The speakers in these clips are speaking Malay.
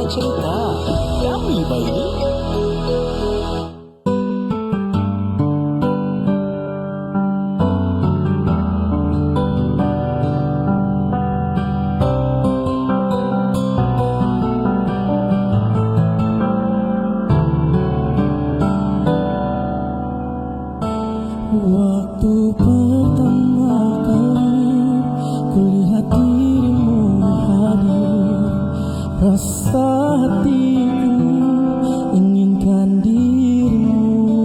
cerita kami bayi. Waktu pertama kali kulihat dirimu hadir, rasa hatiku inginkan dirimu.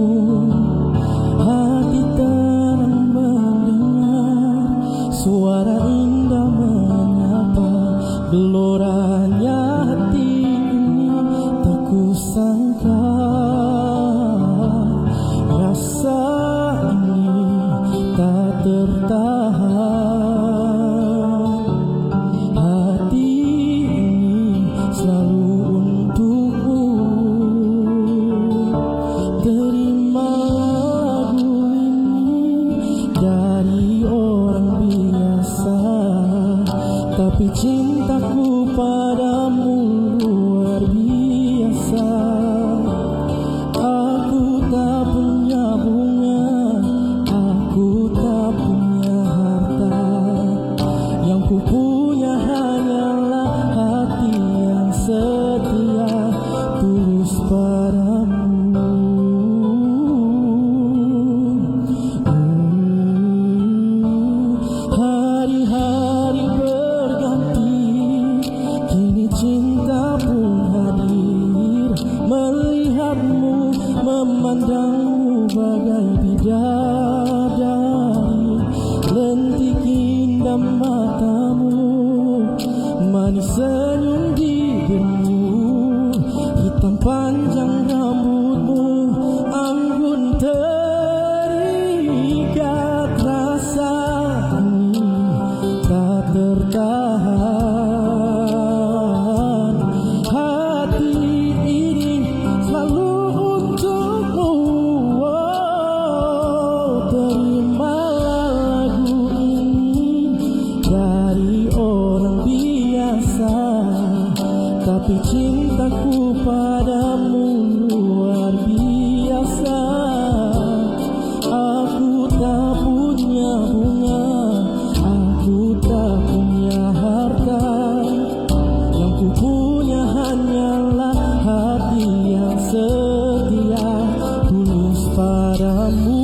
Hati tenang mendengar suara indah menyapa, geloranya hati ini tak kusangka. Rasa tak tertahan, hati ini selalu untukmu. Terima lagu ini dari orang biasa, tapi cintaku padamu luar biasa. Aku tak punya bunga, aku tak punya harta, yang ku punya hanyalah hati yang setia, tulus padamu. Hari-hari berganti, kini cinta pun hadir, melihatmu, memandangmu bagai bidadari. Lentik indah matamu, manis senyum bibirmu, hitam panjang rambutmu, anggun terikat. Rasa ini tak tertahan, hati ini selalu untukmu. Terimalah lagu ini dari orang biasa, tapi cintaku padamu luar biasa. Aku tak punya bunga, aku tak punya harta, yang ku punya hanyalah hati yang setia, tulus padamu.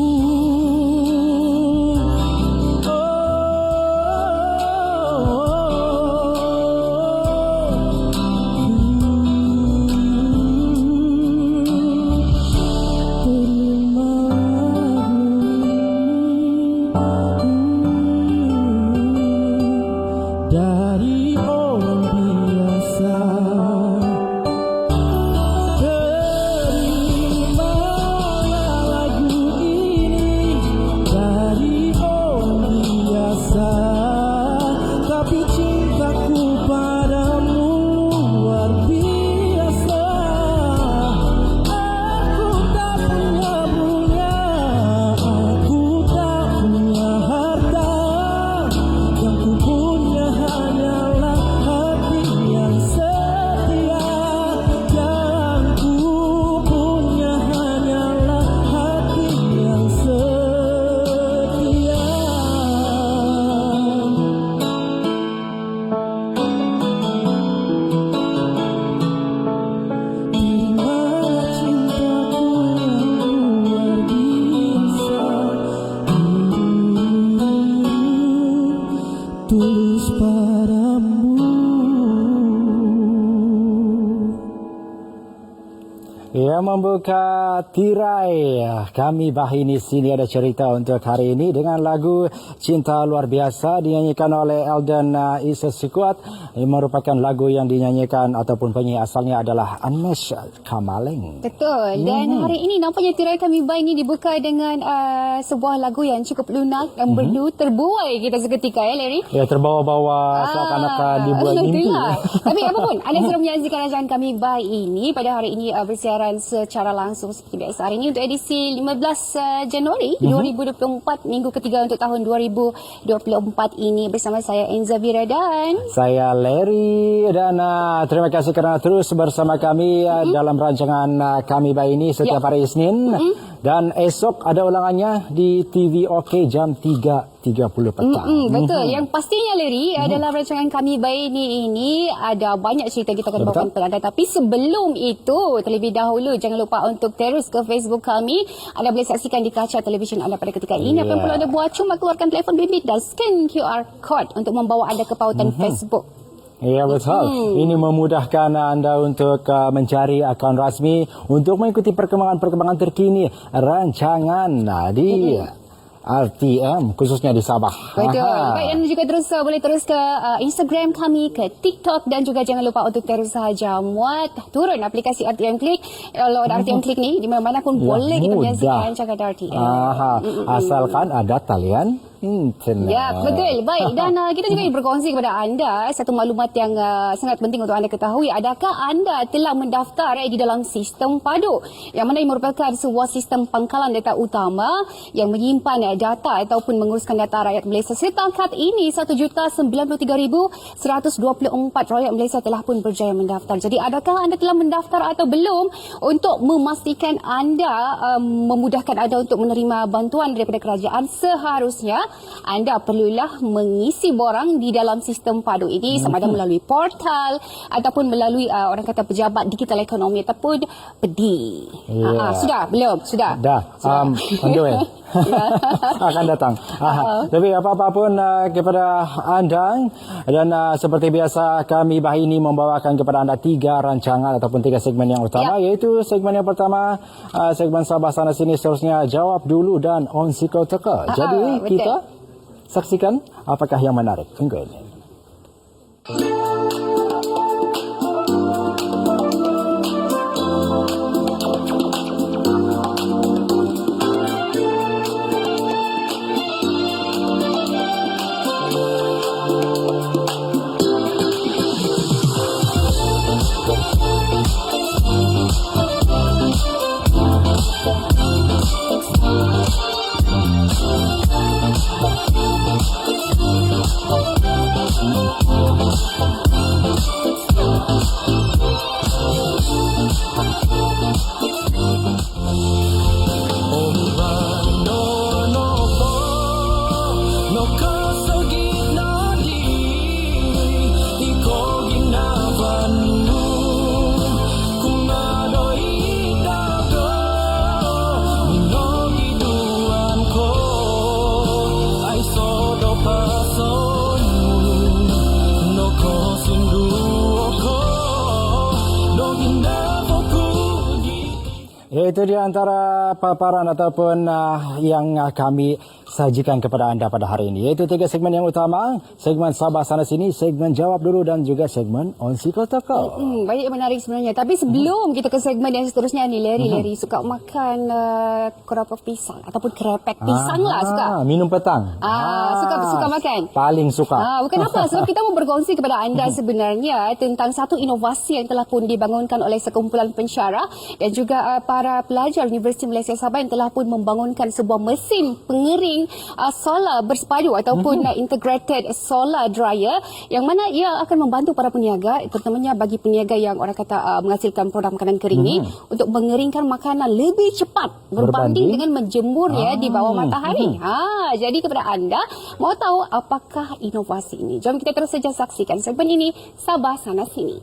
Dari orang biasa, terimalah lagu ini dari orang biasa, tapi cintaku padamu luar biasa. Aku tak punya bunga, aku tak punya harta, yang ku punya hanyalah hati yang setia, yang ku punya hanyalah hati yang setia. Terimalah cintaku yang luar biasa, tulus padamu. Yang membuka tirai kami Bahini sini ada cerita untuk hari ini dengan lagu Cinta Luar Biasa dinyanyikan oleh Eldan Isa Sikuat. Ini merupakan lagu yang dinyanyikan ataupun penyanyi asalnya adalah Anmesh Kamaleng. Betul. Dan hari ini nampaknya tirai kami ini dibuka dengan sebuah lagu yang cukup lunak dan merdu, terbuai kita seketika ya Larry. Ya, terbawa-bawa seakan-akan dibuat mimpi. Tapi apapun, anda sudah menyaksikan rancangan kami ini pada hari ini bersiaran secara langsung seperti biasa. Hari ini untuk edisi 15 Januari 2024, minggu ketiga untuk tahun 2024 ini, bersama saya Enza Vira dan saya Larry, dan terima kasih kerana terus bersama kami dalam rancangan Kami Baik ini setiap hari Isnin. Dan esok ada ulangannya di TV OK jam 3.30 petang. Betul. Yang pastinya Larry, dalam rancangan Kami Baik ini ada banyak cerita kita akan bawakan kepada anda. Tapi sebelum itu, terlebih dahulu jangan lupa untuk terus ke Facebook kami. Anda boleh saksikan di kaca televisyen anda pada ketika ini. Apa yang perlu anda buat, cuma keluarkan telefon bimbit dan scan QR code untuk membawa anda ke pautan Facebook. Ya, betul. Ini memudahkan anda untuk mencari akaun rasmi untuk mengikuti perkembangan terkini rancangan di RTM, khususnya di Sabah. Betul. Baik, dan juga terus boleh terus ke Instagram kami, ke TikTok, dan juga jangan lupa untuk terus saja muat turun aplikasi RTM Klik. Download RTM Klik ni di mana-mana pun boleh kita menyaksikan cakap RTM. Asalkan ada talian internet. Ya, betul. Baik, dan kita juga ingin berkongsi kepada anda satu maklumat yang sangat penting untuk anda ketahui. Adakah anda telah mendaftar di dalam sistem PADU, yang mana ini merupakan sebuah sistem pangkalan data utama yang menyimpan data ataupun menguruskan data rakyat Malaysia. Setakat ini 1,93,124 rakyat Malaysia telah pun berjaya mendaftar. Jadi adakah anda telah mendaftar atau belum? Untuk memastikan anda memudahkan anda untuk menerima bantuan daripada kerajaan, seharusnya anda perlulah mengisi borang di dalam sistem PADU ini, sama ada melalui portal ataupun melalui orang kata pejabat digital ekonomi ataupun PEDI. Sudah? Belum? Sudah? Dah. On the way. Akan datang. Tapi apa-apa pun kepada anda, dan seperti biasa kami bahagia ini membawakan kepada anda 3 rancangan ataupun 3 segmen yang utama, iaitu segmen yang pertama, segmen Sabah Sana Sini, seterusnya Jawab Dulu dan On Siko Teka. Jadi kita saksikan apakah yang menarik. Tunggu ini. Itu di antara paparan ataupun yang kami sajikan kepada anda pada hari ini, iaitu 3 segmen yang utama, segmen Sabah Sana Sini, segmen Jawab Dulu, dan juga segmen On Siko Teka. Banyak menarik sebenarnya. Tapi sebelum kita ke segmen yang seterusnya ni, Larry suka makan keropok pisang ataupun kerepek pisang lah suka. Minum petang. Suka makan. Paling suka. Bukan apa, sebab kita mau berkongsi kepada anda sebenarnya tentang satu inovasi yang telah pun dibangunkan oleh sekumpulan pensyarah dan juga para pelajar Universiti Malaysia Sabah, yang telah pun membangunkan sebuah mesin pengering solar bersepadu ataupun integrated solar dryer, yang mana ia akan membantu para peniaga, terutamanya bagi peniaga yang orang kata menghasilkan produk makanan kering ni, untuk mengeringkan makanan lebih cepat berbanding dengan menjemur di bawah matahari. Jadi kepada anda, mau tahu apakah inovasi ini? Jom kita terus saja saksikan segmen ini, Sabah Sana Sini.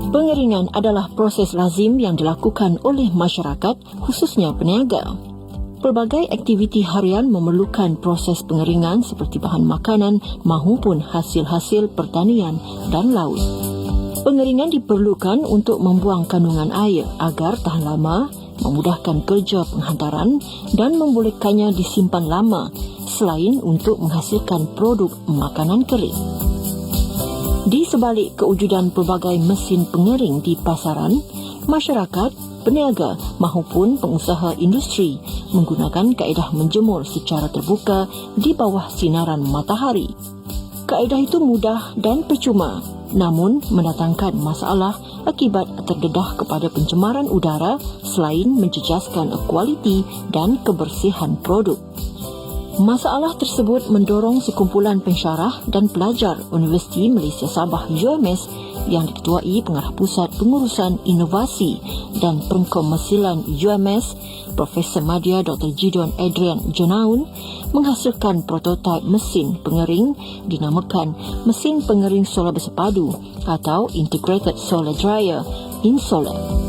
Pengeringan adalah proses lazim yang dilakukan oleh masyarakat, khususnya peniaga. Pelbagai aktiviti harian memerlukan proses pengeringan seperti bahan makanan mahupun hasil-hasil pertanian dan laut. Pengeringan diperlukan untuk membuang kandungan air agar tahan lama, memudahkan kerja penghantaran dan membolehkannya disimpan lama, selain untuk menghasilkan produk makanan kering. Di sebalik kewujudan pelbagai mesin pengering di pasaran, Masyarakat, peniaga mahupun pengusaha industri menggunakan kaedah menjemur secara terbuka di bawah sinaran matahari. Kaedah itu mudah dan percuma, namun mendatangkan masalah akibat terdedah kepada pencemaran udara selain menjejaskan kualiti dan kebersihan produk. Masalah tersebut mendorong sekumpulan pensyarah dan pelajar Universiti Malaysia Sabah UMS yang diketuai Pengarah Pusat Pengurusan Inovasi dan Pengkomersilan UMS, Profesor Madya Dr. Gideon Adrian Jonaun, menghasilkan prototipe mesin pengering dinamakan mesin pengering solar bersepadu atau Integrated Solar Dryer (InSolar).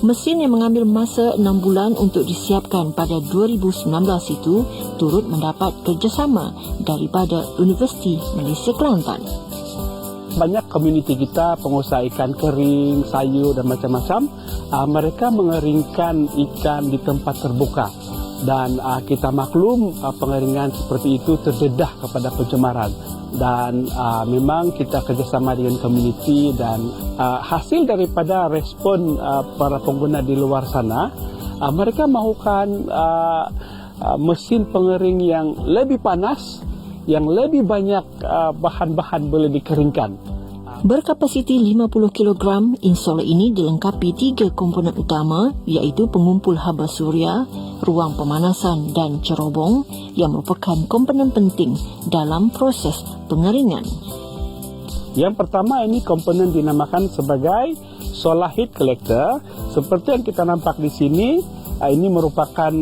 Mesin yang mengambil masa 6 bulan untuk disiapkan pada 2019 itu turut mendapat kerjasama daripada Universiti Malaysia Kelantan. Banyak komuniti kita, pengusaha ikan kering, sayur dan macam-macam, mereka mengeringkan ikan di tempat terbuka. Dan kita maklum pengeringan seperti itu terdedah kepada pencemaran. Dan memang kita kerjasama dengan komuniti dan hasil daripada respon para pengguna di luar sana, mereka mahukan mesin pengering yang lebih panas, yang lebih banyak bahan-bahan boleh dikeringkan. Berkapasiti 50 kg, InSolar ini dilengkapi 3 komponen utama iaitu pengumpul haba suria, ruang pemanasan dan cerobong yang merupakan komponen penting dalam proses pengeringan. Yang pertama ini komponen dinamakan sebagai solar heat collector. Seperti yang kita nampak di sini, ini merupakan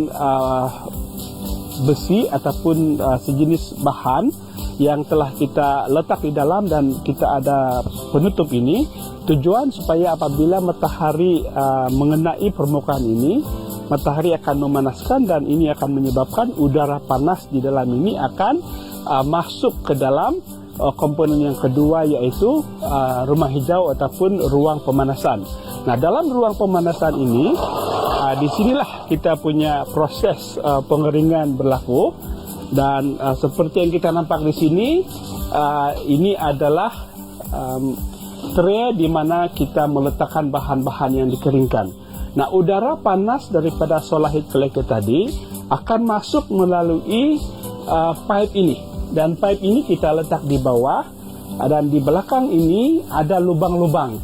besi ataupun sejenis bahan yang telah kita letak di dalam dan kita ada penutup ini. Tujuan supaya apabila matahari mengenai permukaan ini, matahari akan memanaskan dan ini akan menyebabkan udara panas di dalam ini akan masuk ke dalam komponen yang kedua iaitu rumah hijau ataupun ruang pemanasan. Nah, dalam ruang pemanasan ini, di sinilah kita punya proses pengeringan berlaku. Dan seperti yang kita nampak di sini, ini adalah tray di mana kita meletakkan bahan-bahan yang dikeringkan. Nah, udara panas daripada solar heat collector tadi akan masuk melalui pipe ini. Dan pipe ini kita letak di bawah dan di belakang ini ada lubang-lubang.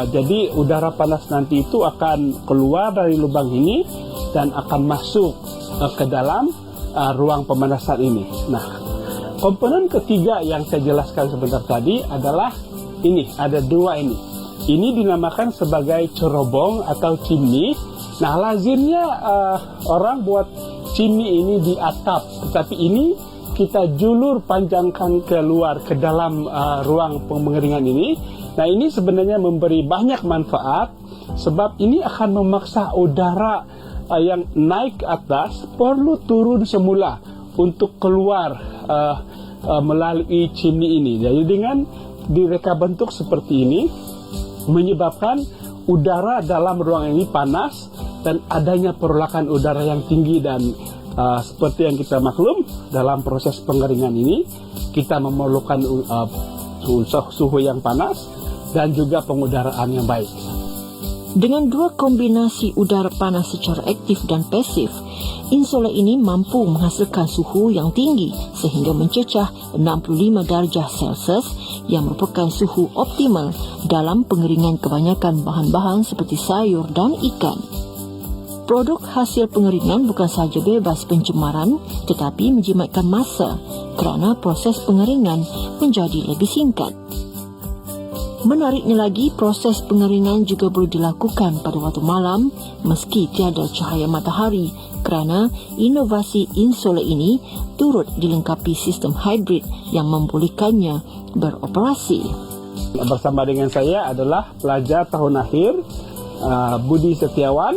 Jadi udara panas nanti itu akan keluar dari lubang ini dan akan masuk ke dalam ruang pemanasan ini. Nah, komponen ketiga yang saya jelaskan sebentar tadi adalah ini, ada dua ini. Ini dinamakan sebagai cerobong atau chimney. Nah, lazimnya orang buat chimney ini di atap, tetapi ini kita julur panjangkan keluar ke dalam ruang pengeringan ini. Nah, ini sebenarnya memberi banyak manfaat sebab ini akan memaksa udara yang naik ke atas perlu turun semula untuk keluar melalui chimney ini. Jadi dengan direka bentuk seperti ini menyebabkan udara dalam ruang ini panas dan adanya perolakan udara yang tinggi dan seperti yang kita maklum dalam proses pengeringan ini kita memerlukan suhu yang panas dan juga pengudaraan yang baik. Dengan dua kombinasi udara panas secara aktif dan pasif, InSolar ini mampu menghasilkan suhu yang tinggi sehingga mencecah 65 darjah Celsius yang merupakan suhu optimal dalam pengeringan kebanyakan bahan-bahan seperti sayur dan ikan. Produk hasil pengeringan bukan sahaja bebas pencemaran tetapi menjimatkan masa kerana proses pengeringan menjadi lebih singkat. Menariknya lagi, proses pengeringan juga boleh dilakukan pada waktu malam meski tiada cahaya matahari kerana inovasi InSolar ini turut dilengkapi sistem hybrid yang membolehkannya beroperasi. Bersama dengan saya adalah pelajar tahun akhir Budi Setiawan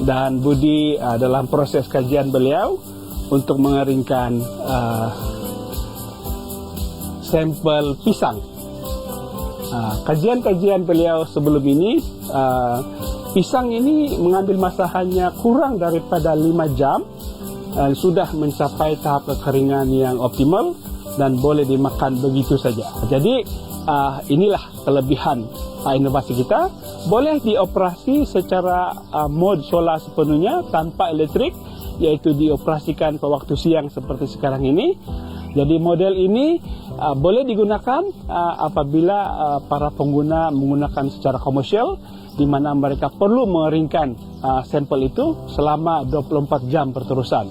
dan Budi dalam proses kajian beliau untuk mengeringkan sampel pisang. Kajian-kajian beliau sebelum ini, pisang ini mengambil masa hanya kurang daripada 5 jam, sudah mencapai tahap kekeringan yang optimal dan boleh dimakan begitu saja. Jadi inilah kelebihan inovasi kita. boleh dioperasi secara mode solar sepenuhnya tanpa elektrik, yaitu dioperasikan pada waktu siang seperti sekarang ini. Jadi model ini boleh digunakan apabila para pengguna menggunakan secara komersial, di mana mereka perlu mengeringkan sampel itu selama 24 jam berterusan.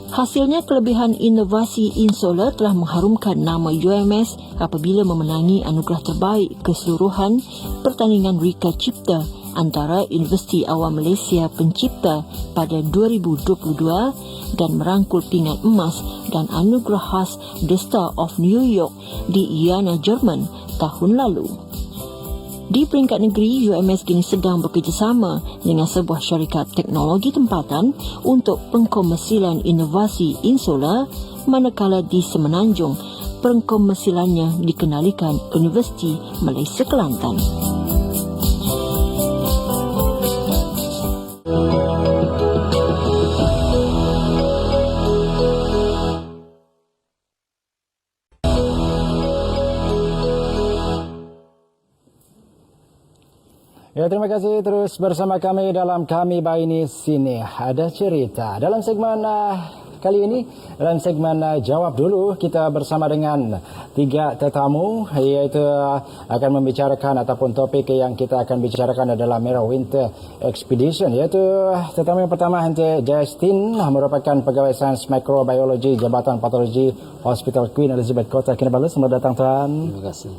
Hasilnya, kelebihan inovasi Insolar telah mengharumkan nama UMS apabila memenangi anugerah terbaik keseluruhan pertandingan Rika Cipta antara Universiti Awam Malaysia Pencipta pada 2022 dan merangkul pingat emas dan anugerah khas The Star of New York di Jena, Jerman tahun lalu. Di peringkat negeri, UMS kini sedang bekerjasama dengan sebuah syarikat teknologi tempatan untuk pengkomersilan inovasi Insolar, manakala di Semenanjung, pengkomersilannya dikenalikan Universiti Malaysia Kelantan. Ya, terima kasih terus bersama kami dalam Kami Bahini Sini Ada Cerita. Dalam segmen kali ini, dalam segmen Jawab Dulu, kita bersama dengan 3 tetamu, iaitu akan membicarakan ataupun topik yang kita akan bicarakan adalah Merah Winter Expedition, iaitu tetamu yang pertama Hente Justin, merupakan pegawai sains mikrobiologi Jabatan Patologi Hospital Queen Elizabeth Kota Kinabalu. Selamat datang, Tuan. Terima kasih.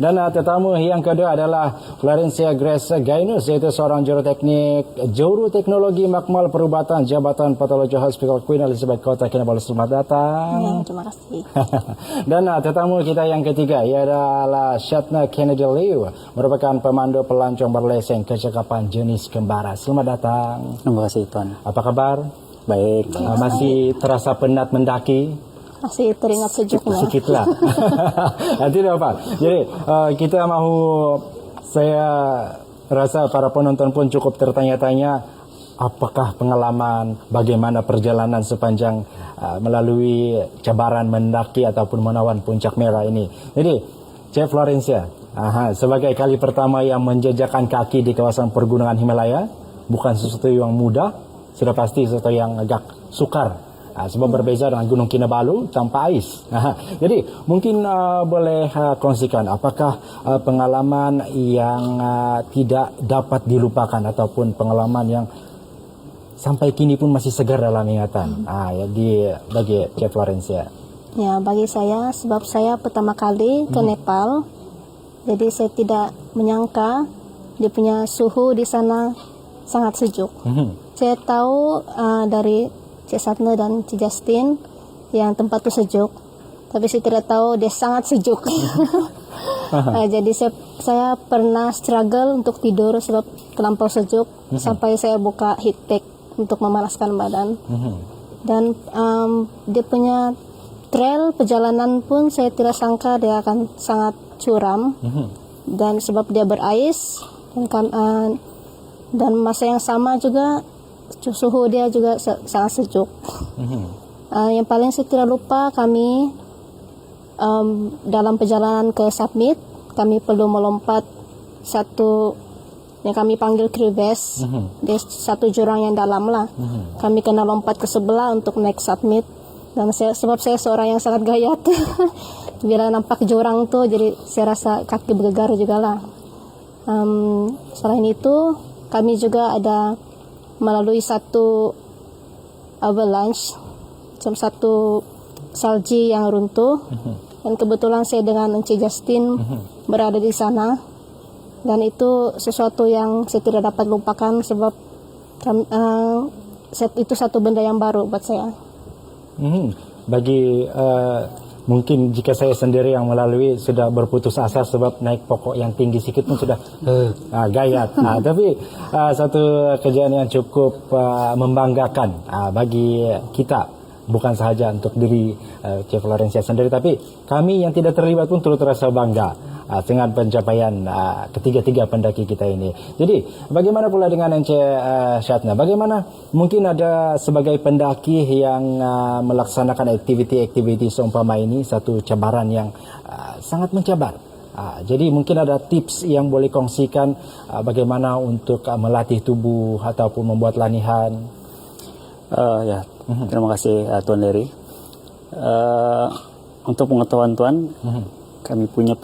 Dan tetamu yang kedua adalah Florencia Grace Gainus, iaitu seorang juru teknologi makmal perubatan Jabatan Patologi Hospital Queen Elizabeth Kota Kinabalu. Selamat datang. Ya, terima kasih. Dan tetamu kita yang ketiga ialah Shatna Kennedy Liu, merupakan pemandu pelancong berleseng kecakapan jenis kembara. Selamat datang. Terima kasih, Tuan. Apa kabar? Baik. Masih terasa penat mendaki? Masih teringat sejuknya. Sedikit lah. Tidak apa. Jadi kita saya rasa para penonton pun cukup tertanya-tanya, apakah pengalaman, bagaimana perjalanan sepanjang melalui cabaran mendaki ataupun menawan puncak merah ini. Jadi, Chef Florencia, sebagai kali pertama yang menjejakkan kaki di kawasan pergunungan Himalaya, bukan sesuatu yang mudah, sudah pasti sesuatu yang agak sukar. Sebab berbeza dengan Gunung Kinabalu tanpa ais. Jadi mungkin boleh kongsikan apakah pengalaman yang tidak dapat dilupakan ataupun pengalaman yang sampai kini pun masih segar dalam ingatan. Bagi Chef Florencia. Ya, bagi saya, sebab saya pertama kali ke Nepal, jadi saya tidak menyangka dia punya suhu di sana sangat sejuk. Saya tahu dari Cik Satna dan Cik Justin yang tempat itu sejuk, tapi saya tidak tahu dia sangat sejuk. Jadi saya pernah struggle untuk tidur sebab terlampau sejuk, sampai saya buka heat pack untuk memanaskan badan. Dan dia punya trail perjalanan pun saya tidak sangka dia akan sangat curam, dan sebab dia berais dan masa yang sama juga suhu dia juga sangat sejuk. Yang paling saya tidak lupa, kami dalam perjalanan ke summit, kami perlu melompat satu yang kami panggil crevasse. Dia satu jurang yang dalam lah. Kami kena lompat ke sebelah untuk naik summit. Dan sebab saya seorang yang sangat gayat, bila nampak jurang tu, jadi saya rasa kaki bergegar juga lah. Selain itu, kami juga ada melalui satu avalanche, macam satu salji yang runtuh, dan kebetulan saya dengan Encik Justin berada di sana, dan itu sesuatu yang saya tidak dapat lupakan sebab itu satu benda yang baru buat saya. Bagi mungkin jika saya sendiri yang melalui sudah berputus asa sebab naik pokok yang tinggi sikit pun sudah gayat. Tapi satu kejadian yang cukup membanggakan bagi kita, bukan sahaja untuk diri Chef Florencia sendiri, tapi kami yang tidak terlibat pun turut terasa bangga dengan pencapaian ketiga-tiga pendaki kita ini. Jadi bagaimana pula dengan Encik Shatna? Bagaimana mungkin ada sebagai pendaki yang melaksanakan aktiviti-aktiviti seumpama ini, satu cabaran yang sangat mencabar. Jadi mungkin ada tips yang boleh kongsikan bagaimana untuk melatih tubuh ataupun membuat latihan. Terima kasih Tuan Larry. Untuk pengetahuan Tuan, kami punya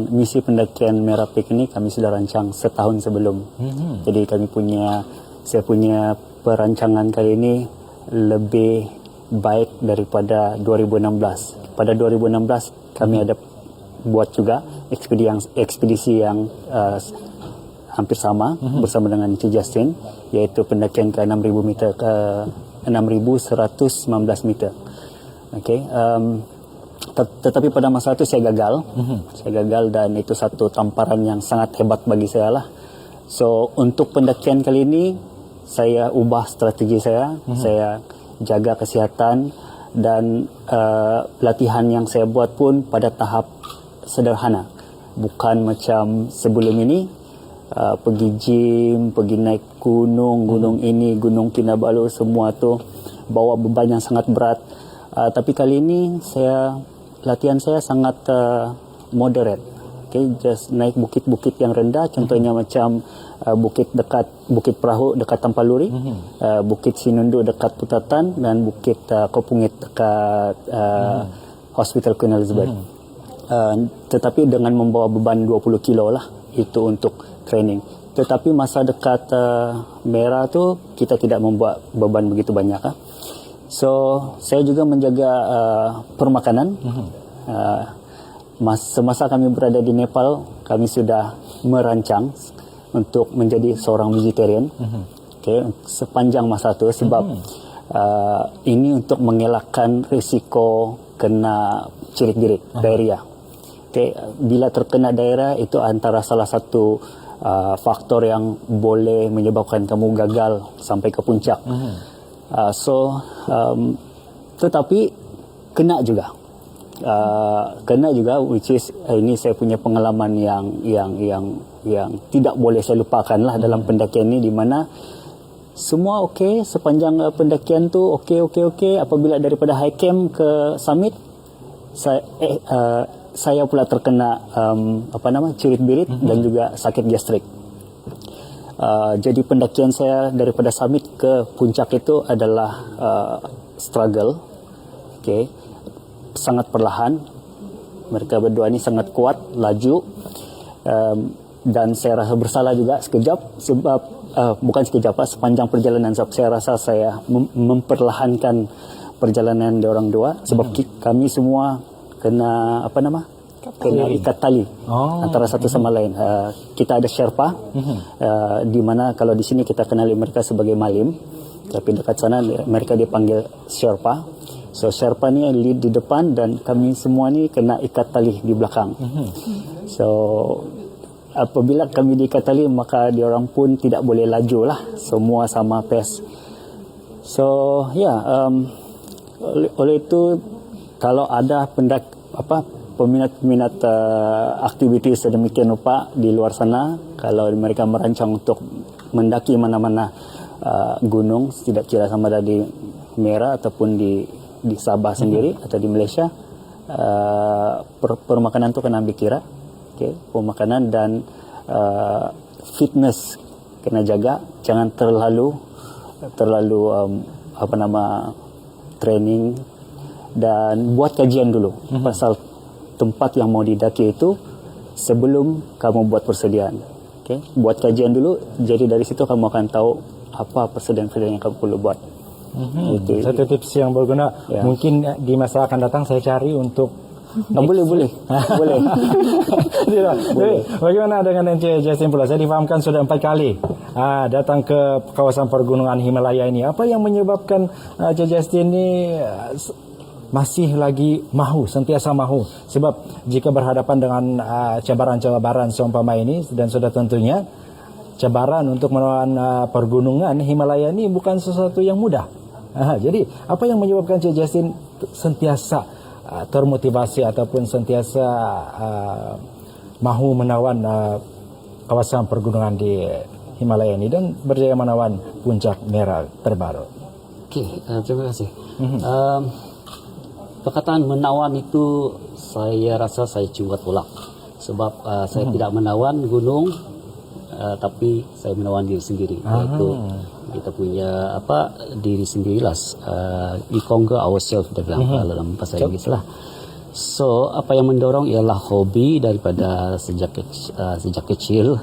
misi pendakian Merah Peak ini kami sudah rancang setahun sebelum. Jadi saya punya perancangan kali ini lebih baik daripada 2016. Pada 2016 kami ada buat juga ekspedisi yang hampir sama bersama dengan Encik Justin, yaitu pendakian ke 6.000 meter ke 6.119 meter. Okey, tetapi pada masa itu saya gagal. Saya gagal dan itu satu tamparan yang sangat hebat bagi saya lah. So untuk pendakian kali ini saya ubah strategi saya. Saya jaga kesihatan dan latihan yang saya buat pun pada tahap sederhana, bukan macam sebelum ini pergi gym, pergi naik gunung ini, Gunung Kinabalu, semua tu bawa beban yang sangat berat. Tapi kali ini latihan saya sangat moderate. Okay, just naik bukit-bukit yang rendah, contohnya macam Bukit Perahu dekat Tampaluri, Bukit Sinundu dekat Putatan, dan Bukit Kopungit dekat Hospital Queen Elizabeth. Tetapi dengan membawa beban 20 kilo lah, itu untuk training. Tetapi masa dekat Merah tu kita tidak membawa beban begitu banyak. So saya juga menjaga permakanan. Semasa kami berada di Nepal, kami sudah merancang untuk menjadi seorang vegetarian. Okay, sepanjang masa itu sebab ini untuk mengelakkan risiko kena cirit-birit, diarrhea. Okay, bila terkena diarrhea itu antara salah satu faktor yang boleh menyebabkan kamu gagal sampai ke puncak. Tetapi kena juga. Which is ini saya punya pengalaman yang tidak boleh saya lupakan lah dalam pendakian ini, di mana semua okey sepanjang pendakian tu okey. Apabila daripada high camp ke summit, saya pula terkena cirit-birit dan juga sakit gastrik. Jadi pendakian saya daripada summit ke puncak itu adalah struggle. Okay, sangat perlahan. Mereka berdua ni sangat kuat, laju, dan saya rasa bersalah juga sekejap sebab sepanjang perjalanan sebab saya rasa saya memperlahankan perjalanan diorang dua sebab kami semua kena ikat tali antara satu sama lain. Kita ada Sherpa, di mana kalau di sini kita kenali mereka sebagai Malim, tapi dekat sana mereka dipanggil Sherpa. So Sherpa ni lead di depan dan kami semua ni kena ikat tali di belakang. So apabila kami diikat tali, maka diorang pun tidak boleh laju lah, semua sama pace. So oleh itu kalau ada peminat-peminat aktiviti sedemikian rupa di luar sana, kalau mereka merancang untuk mendaki mana-mana gunung, tidak kira sama ada di Merah ataupun di Sabah sendiri atau di Malaysia, permakanan tu kena ambil kira. Okay, permakanan dan fitness kena jaga, jangan terlalu training, dan buat kajian dulu pasal tempat yang mau didaki itu sebelum kamu buat persediaan. Okay, buat kajian dulu, jadi dari situ kamu akan tahu apa persediaan yang kamu perlu buat. Satu tips yang berguna, mungkin di masa akan datang saya cari untuk boleh. Bagaimana dengan Encik Justin pula? Saya difahamkan sudah 4 kali datang ke kawasan pergunungan Himalaya ini. Apa yang menyebabkan Encik Justin ini masih lagi sentiasa mahu? Sebab jika berhadapan dengan cabaran-cabaran seumpama ini, dan sudah tentunya cabaran untuk melawan pergunungan Himalaya ini bukan sesuatu yang mudah. Jadi apa yang menyebabkan Encik Justin sentiasa termotivasi ataupun sentiasa mahu menawan kawasan pergunungan di Himalaya ini dan berjaya menawan puncak Merah terbaru? Okey, terima kasih. Perkataan menawan itu saya rasa saya cuba tolak. sebab saya tidak menawan gunung, tapi saya menawan diri sendiri. Iaitu kita punya diri sendirilah, we conquer ourselves dalam bahasa Inggeris lah. So apa yang mendorong ialah hobi daripada sejak kecil,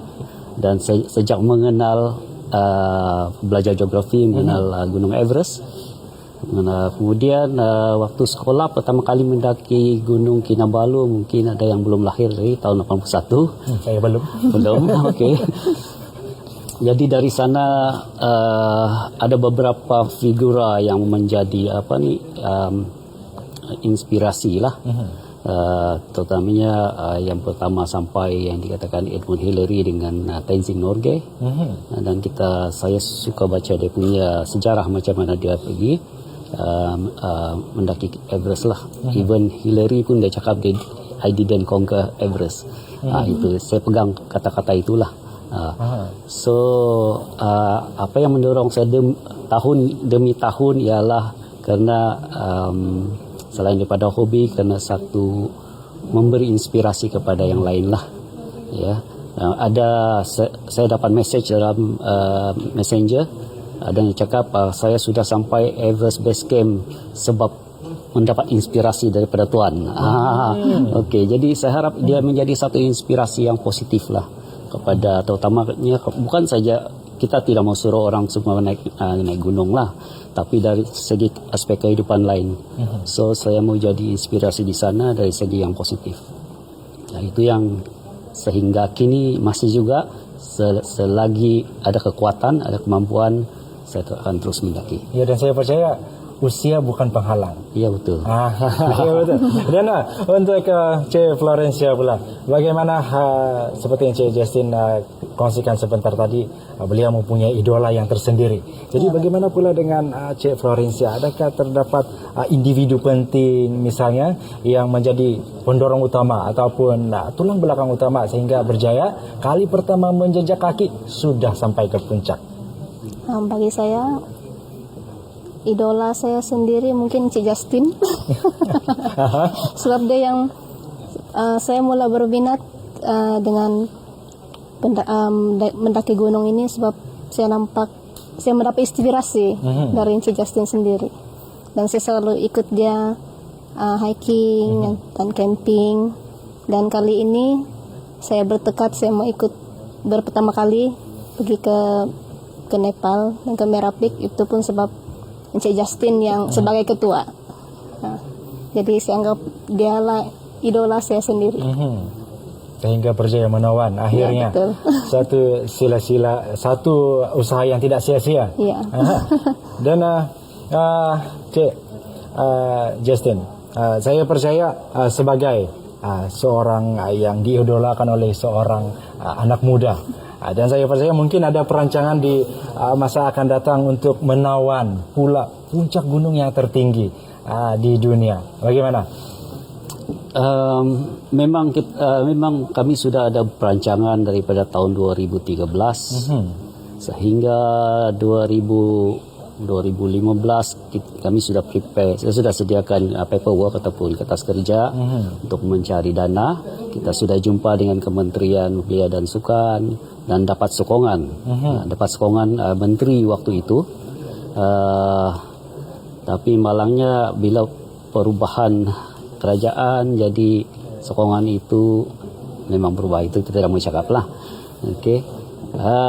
dan sejak mengenal belajar geografi, mengenal Gunung Everest. Kemudian waktu sekolah pertama kali mendaki Gunung Kinabalu, mungkin ada yang belum lahir dari tahun 81. Saya belum. Okey. Jadi dari sana ada beberapa figura yang menjadi inspirasi lah. Terutamanya yang pertama sampai yang dikatakan Edmund Hillary dengan Tenzing Norgay. Dan saya suka baca dia punya sejarah macam mana dia pergi mendaki Everest lah. Even Hillary pun dia cakap I didn't conquer Everest. Itu saya pegang kata-kata itulah. So apa yang mendorong saya tahun demi tahun ialah kerana selain daripada hobi, kerana satu memberi inspirasi kepada yang lain lah. Ya, saya dapat message dalam messenger, ada yang cakap saya sudah sampai Everest Base Camp sebab mendapat inspirasi daripada Tuan. Okey, jadi saya harap dia menjadi satu inspirasi yang positif lah kepada, terutamanya bukan saja kita tidak mau suruh orang semua naik gunung lah, tapi dari segi aspek kehidupan lain. So saya mau jadi inspirasi di sana dari segi yang positif. Nah, itu yang sehingga kini masih juga selagi ada kekuatan, ada kemampuan, saya akan terus mendaki. Ya, dan saya percaya usia bukan penghalang. Ya, betul. Ya, betul. Dan untuk Cik Florencia pula, bagaimana seperti yang Cik Justin kongsikan sebentar tadi, beliau mempunyai idola yang tersendiri. Jadi bagaimana pula dengan Cik Florencia? Adakah terdapat individu penting misalnya yang menjadi pendorong utama ataupun tulang belakang utama sehingga berjaya kali pertama menjejak kaki sudah sampai ke puncak? Bagi saya, idola saya sendiri mungkin Cik Justin. Sebab dia yang saya mula berminat dengan mendaki gunung ini, sebab saya mendapat inspirasi dari Cik Justin sendiri. Dan saya selalu ikut dia hiking dan camping. Dan kali ini saya bertekad saya mau ikut pertama kali pergi ke Nepal dan ke Merapik, itu pun sebab Cik Justin yang sebagai ketua. Jadi saya anggap dialah idola saya sendiri. Sehingga berjaya menawan akhirnya. Ya, Satu sila-sila, satu usaha yang tidak sia-sia. Ya. Dan Cik Justin, saya percaya sebagai seorang yang diidolakan oleh seorang anak muda, dan saya percaya mungkin ada perancangan di masa akan datang untuk menawan pula puncak gunung yang tertinggi di dunia. Bagaimana? Memang kami sudah ada perancangan daripada tahun 2013 sehingga 2015 kami sudah prepare. Saya sudah sediakan paperwork ataupun kertas kerja untuk mencari dana. Kita sudah jumpa dengan Kementerian Belia dan Sukan dan dapat sokongan, menteri waktu itu. Tapi malangnya bila perubahan kerajaan, jadi sokongan itu memang berubah. Itu kita tidak mau cakap lah. Okey.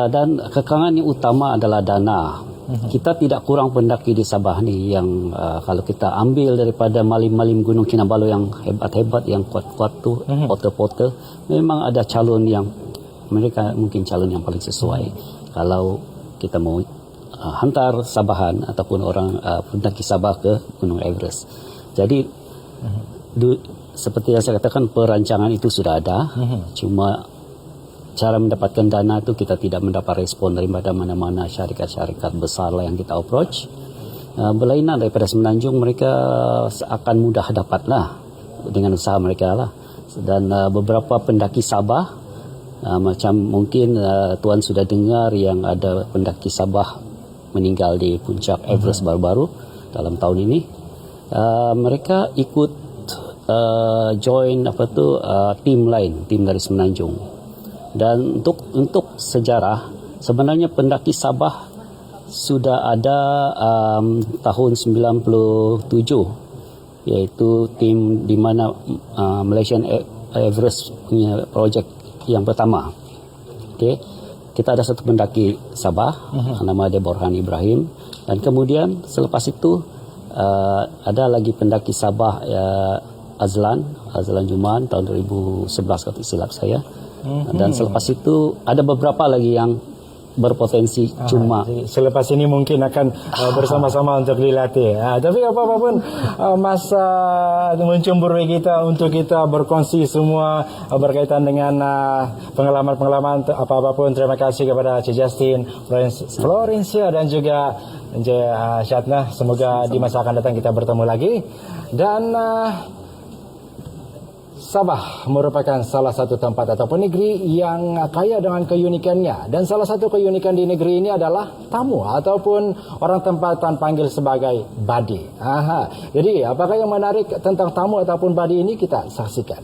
Dan kekangan yang utama adalah dana. Kita tidak kurang pendaki di Sabah ni yang kalau kita ambil daripada malim-malim Gunung Kinabalu yang hebat-hebat, yang kuat-kuat tu, porter-porter, memang ada calon yang mereka mungkin calon yang paling sesuai. Kalau kita mau hantar Sabahan ataupun orang pendaki Sabah ke Gunung Everest. Jadi seperti yang saya katakan, perancangan itu sudah ada. Cuma cara mendapatkan dana itu kita tidak mendapat respon daripada mana-mana syarikat-syarikat besar lah yang kita approach. Berlainan daripada Semenanjung, mereka akan mudah dapatlah dengan usaha mereka lah. Dan beberapa pendaki Sabah, macam mungkin tuan sudah dengar yang ada pendaki Sabah meninggal di puncak Everest baru-baru dalam tahun ini. Mereka ikut join tim lain, tim dari Semenanjung. Dan untuk sejarah, sebenarnya pendaki Sabah sudah ada tahun 97, yaitu tim di mana Malaysian Everest punya projek yang pertama. Okay. Kita ada satu pendaki Sabah, nama dia Borhan Ibrahim, dan kemudian selepas itu ada lagi pendaki Sabah Azlan Juman tahun 2011 kalau silap saya. Dan selepas itu ada beberapa lagi yang berpotensi cuma selepas ini mungkin akan bersama-sama untuk dilatih. Tapi apapun masa mencemburui kita untuk kita berkongsi semua berkaitan dengan pengalaman-pengalaman apapun. Terima kasih kepada Cik Justin, Florencia dan juga Syatna. Semoga di masa akan datang kita bertemu lagi. Dan Sabah merupakan salah satu tempat ataupun negeri yang kaya dengan keunikannya. Dan salah satu keunikan di negeri ini adalah tamu ataupun orang tempatan panggil sebagai badi. Jadi apakah yang menarik tentang tamu ataupun badi ini kita saksikan.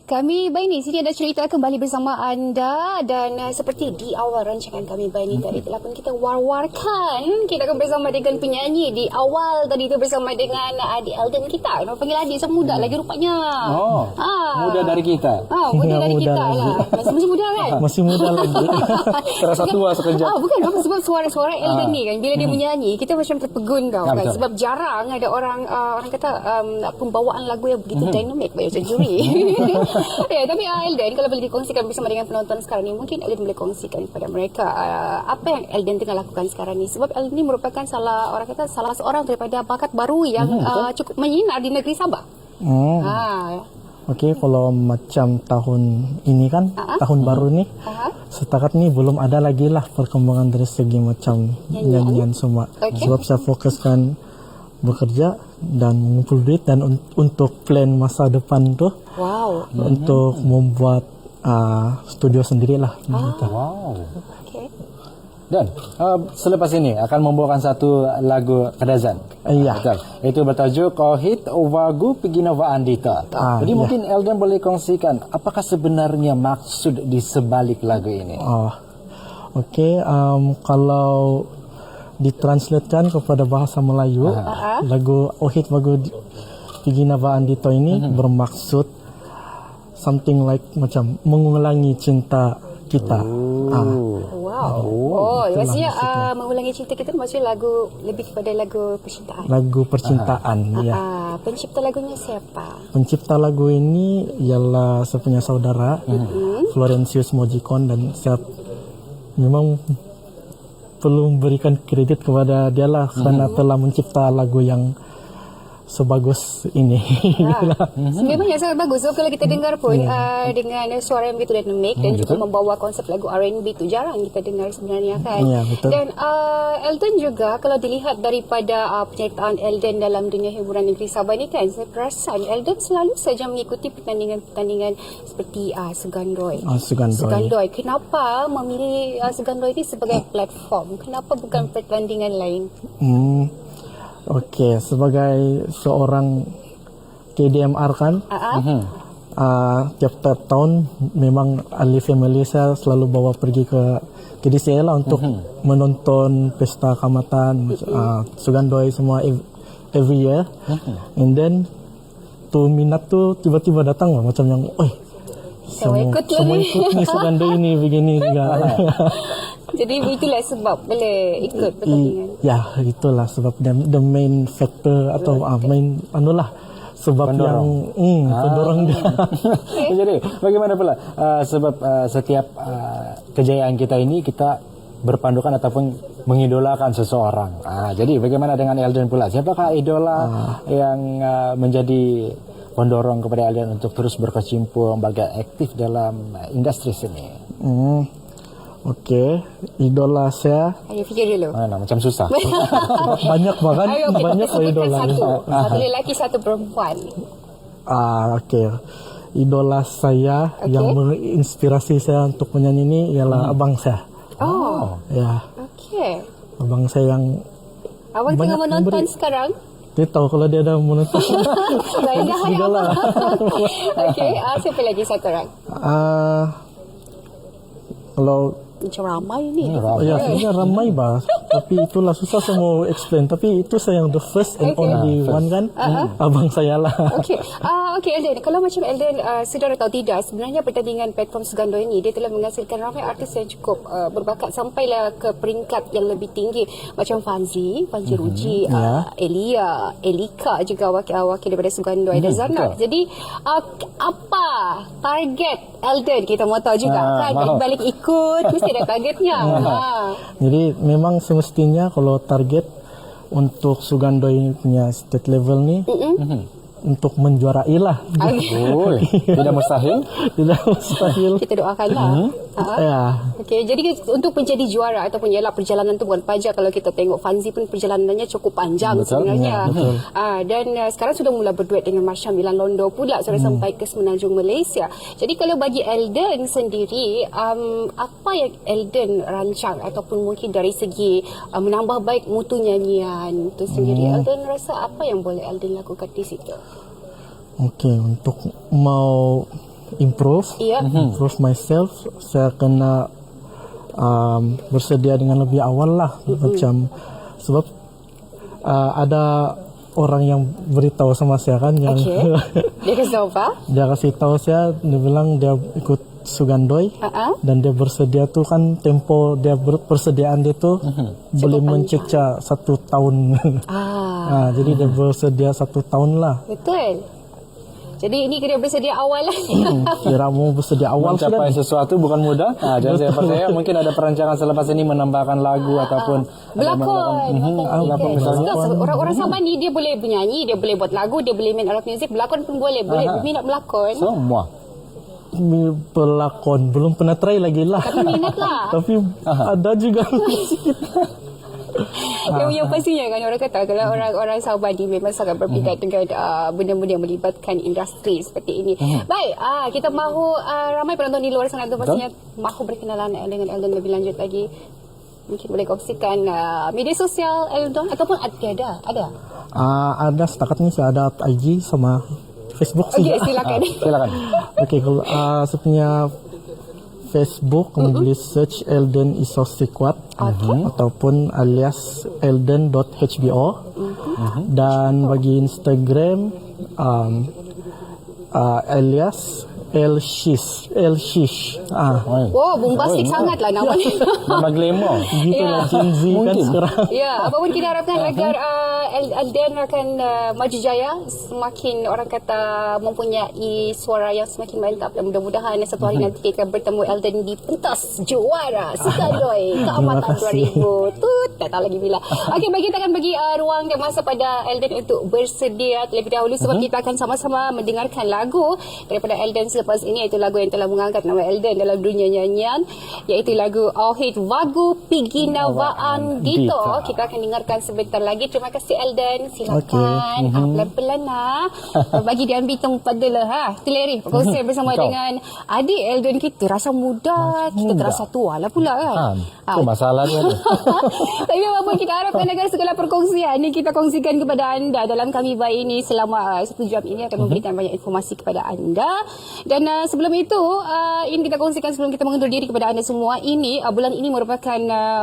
Kami Baini sini ada cerita kembali bersama anda dan seperti di awal rancangan kami Baini tadi telah pun kita war-warkan kita akan bersama dengan penyanyi di awal tadi itu bersama dengan adik Eldon kita. Nama panggil adik so muda lagi rupanya. Muda dari kita. Muda dari kita lah. Masih muda kan? Masih muda lagi. Terasa tua sekejap. Bukan apa sebab suara-suara Eldon ni kan bila dia menyanyi kita macam terpegun tau kan sebab jarang ada orang kata pembawaan lagu yang begitu dynamic macam juri. Ya, tapi Eldon kalau boleh dikongsikan bersama dengan penonton sekarang ni, mungkin Eldon boleh kongsikan kepada mereka apa yang Eldon tengah lakukan sekarang ni. Sebab Eldon ni merupakan salah seorang daripada bakat baru yang cukup menyinar di negeri Sabah. Okey, kalau macam tahun ini kan, tahun baru ni, setakat ni belum ada lagi lah perkembangan dari segi macam nyanyian semua. Sebab saya fokuskan bekerja dan mengumpul duit dan untuk plan masa depan tu untuk membuat studio sendirilah. Okay. Dan selepas ini akan membawakan satu lagu Kadazan. Iya. Betul. Itu bertajuk Kohit Wagu Pegina Andita. Jadi mungkin Eldon boleh kongsikan apakah sebenarnya maksud di sebalik lagu ini? Okey, kalau ditranslatekan kepada bahasa Melayu, lagu Ohit Wagu Pegina Andita ini bermaksud something like macam mengulangi cinta kita. Maksudnya mengulangi cinta kita maksudnya lagu lebih kepada lagu percintaan. Lagu percintaan, ya. Pencipta lagunya siapa? Pencipta lagu ini ialah saya punya saudara, Florencius Mojikon, dan saya memang perlu memberikan kredit kepada dia lah kerana telah mencipta lagu yang sebagus ini. Memang yang sangat bagus. So kalau kita dengar pun dengan suara yang begitu dynamic dan juga membawa konsep lagu R&B tu jarang kita dengar sebenarnya kan. Ya, betul. Dan Eldon juga kalau dilihat daripada penyertaan Eldon dalam dunia hiburan negeri Sabah ni kan, saya perasan Eldon selalu saja mengikuti pertandingan-pertandingan seperti Sugandoi. Sugandoi. Kenapa memilih Sugandoi ini sebagai platform? Kenapa bukan pertandingan lain? Okey, sebagai seorang KDMR kan, tiap tahun memang ahli family saya selalu bawa pergi ke KDCA lah untuk menonton pesta kamatan Sugandoi semua every year. And then tu minat tu tiba-tiba datang lah macam yang Semua ikut lah semua ni. ikut ni Sugandoi ni begini juga. Jadi itulah sebab boleh ikut pertandingan. Ya, itulah sebab the main factor atau main anulah sebab Pendorong. yang pendorong dia. Jadi bagaimana pula sebab setiap kejayaan kita ini kita berpandukan ataupun mengidolakan seseorang. Jadi bagaimana dengan Eldon pula? Siapakah idola yang menjadi pendorong kepada Eldon untuk terus berkecimpung sebagai aktif dalam industri seni? Okey, idola saya Ayo fikir dulu. Macam susah. banyak banget, Ayo kita banyak sebutkan idola. satu lelaki, satu perempuan. Okey. Idola saya yang menginspirasi saya untuk menyanyi ini ialah abang saya. Oh, Ya, okey. abang saya yang Abang tengah Banyak menonton memberi. sekarang. dia tahu kalau dia ada menonton. Saya dah hai abang. Okey, siapa lagi satu orang? Kalau Macam ramai ni. ya sebenarnya ramai bah, tapi itulah susah saya mau explain. Tapi itu saya yang the first and only one kan, abang saya lah. Okey, Eldon. Kalau macam Eldon sedar atau tidak, sebenarnya pertandingan platform Sugandoi ini dia telah menghasilkan ramai artis yang cukup berbakat sampailah ke peringkat yang lebih tinggi. Macam Panji Ruji, Elia, Elika juga wakil daripada Sugandoi dan Zarnak. Jadi apa target Eldon? Kita mau tahu juga kan, balik ikut mesti ada targetnya. Jadi memang semestinya kalau target untuk Sugandoi punya state level ni untuk menjuarai lah. Tidak mustahil. Tidak mustahil. Kita doakanlah. Ya. Okey, jadi untuk menjadi juara ataupun ialah perjalanan tu bukan panjang. Kalau kita tengok Fanzi pun perjalanannya cukup panjang sebenarnya. Dan sekarang sudah mula berduet dengan Marsha Milan Londo pula sudah sampai ke Semenanjung Malaysia. Jadi kalau bagi Eldon sendiri, apa yang Eldon rancang ataupun mungkin dari segi menambah baik mutu nyanyian tu sendiri, Eldon rasa apa yang boleh Eldon lakukan di situ? Okey, untuk mau improve myself, saya kena bersedia dengan lebih awal lah. Macam sebab ada orang yang beritahu sama saya kan yang Dia kasih tahu apa? dia kasih tahu saya, dia bilang dia ikut Sugandoi dan dia bersedia tu kan tempo dia persediaan dia tu boleh mencecah 1 tahun. Jadi dia bersedia 1 tahun lah. Betul. Jadi ini kena bersedia awal lah. Kira mau bersedia awal Mencapai sesuatu bukan mudah. Dan saya percaya mungkin ada perancangan selepas ini menambahkan lagu ataupun Berlakon misalnya. Orang Sabah ni dia boleh bernyanyi, dia boleh buat lagu, dia boleh main alat muzik, berlakon pun boleh minat berlakon. semua. Pelakon belum pernah try lagi lah. Tapi minat lah. Tapi ada juga. Yang pastinya kan orang kata kalau orang Sabah ni memang sangat berminat dengan benda-benda yang melibatkan industri seperti ini. Baik, kita mahu ramai penonton di luar sana tu pastinya mahu berkenalan dengan Eldon lebih lanjut lagi. Mungkin boleh kongsikan media sosial Eldon ataupun ada? Ada setakat ni saya ada IG sama Facebook sih. Okey, silakan. Okey, kalau saya punya Facebook boleh search Eldon Isosikwat ataupun alias eldon.hbo. Dan bagi Instagram alias Elshish. Wow, bombastik sangatlah namanya. Nama glamour. Gitulah Gen Z kan sekarang. Ya, apapun kita harapkan agar Eldon akan maju jaya, semakin orang kata mempunyai suara yang semakin mantap, dan mudah-mudahan satu hari nanti kita akan bertemu Eldon di pentas juara Sugandoi Keamatan 2000. Tak tahu lagi bila. Okey, kita akan bagi ruang dan masa pada Eldon untuk bersedia terlebih dahulu sebab kita akan sama-sama mendengarkan lagu daripada Eldon selepas ini, iaitu lagu yang telah mengangkat nama Eldon dalam dunia nyanyian, iaitu lagu Ohit Wagu Piginawaan Dito. Kita akan dengarkan sebentar lagi. Terima kasih Alden, silakan. Pelan-pelan bagi dia ambil tempat dulu Teleri berkongsi bersama dengan adik Alden kita. Rasa muda, kita terasa tua lah pula kan. Itu masalahnya tu. Tapi apa kita harapkan agar segala perkongsian ni kita kongsikan kepada anda dalam Kami Baik ini selama 1 jam ini akan memberikan banyak informasi kepada anda. Dan sebelum itu, ini kita kongsikan sebelum kita mengundur diri kepada anda semua. Ini bulan ini merupakan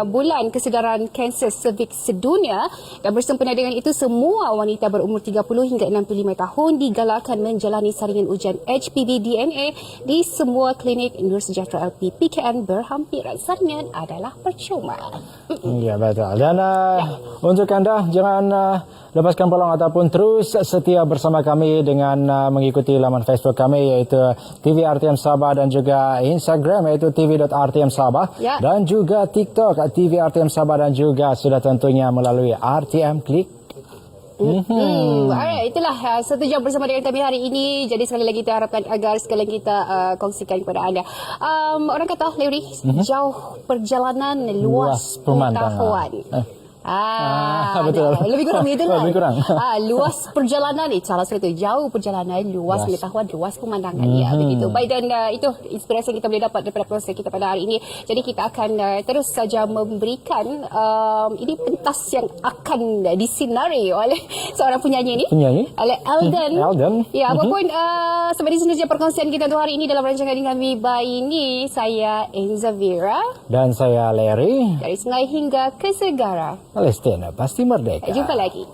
bulan kesedaran kanser cervix sedunia, dan bersempena dengan itu semua wanita berumur 30 hingga 65 tahun digalakkan menjalani saringan ujian HPV DNA di semua klinik Nur Sejahtera LP PKN berhampiran. Saringan adalah percuma. Ya, betul. Dan untuk anda, jangan lepaskan peluang ataupun terus setia bersama kami dengan mengikuti laman Facebook kami iaitu TV RTM Sabah, dan juga Instagram iaitu tv.rtm Sabah, dan juga TikTok TV RTM Sabah, dan juga sudah tentunya melalui RTM Klik. Alright, itulah 1 jam bersama dengan kami hari ini. Jadi sekali lagi kita harapkan agar sekali kita kongsikan kepada anda. Orang kata, Larry, jauh perjalanan, luas pengetahuan. Betul. Lebih kurang begitu lah. Lebih kurang. Luas perjalanan salah satu, jauh perjalanan, luas pengetahuan, luas pemandangan. Ya, begitu. Baik, dan itu inspirasi yang kita boleh dapat daripada proses kita pada hari ini. Jadi kita akan terus saja memberikan ini pentas yang akan disinari oleh seorang penyanyi ini. Oleh Alden. Ya, apapun sampai di sini saja perkongsian kita untuk hari ini dalam rancangan Kami Baik ini. Saya Enza Vera. Dan saya Larry. Dari Sungai hingga ke Segara. Palestina pasti merdeka. Jumpa lagi.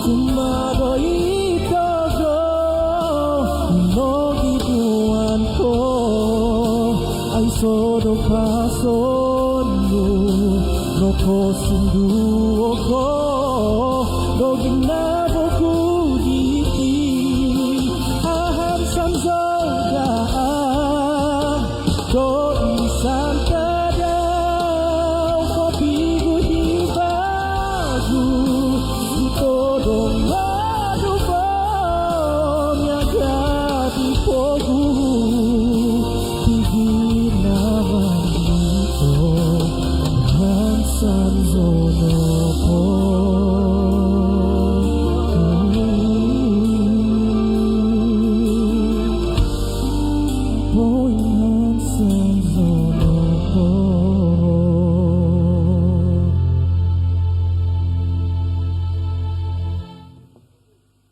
Kumadoy ito, no giduan ko. Sodo pasono no kosundu oko doging na boku diti aham sanzoda do isan tadau kopi gudi bagu todo madu bom ya gadi pogu Boy,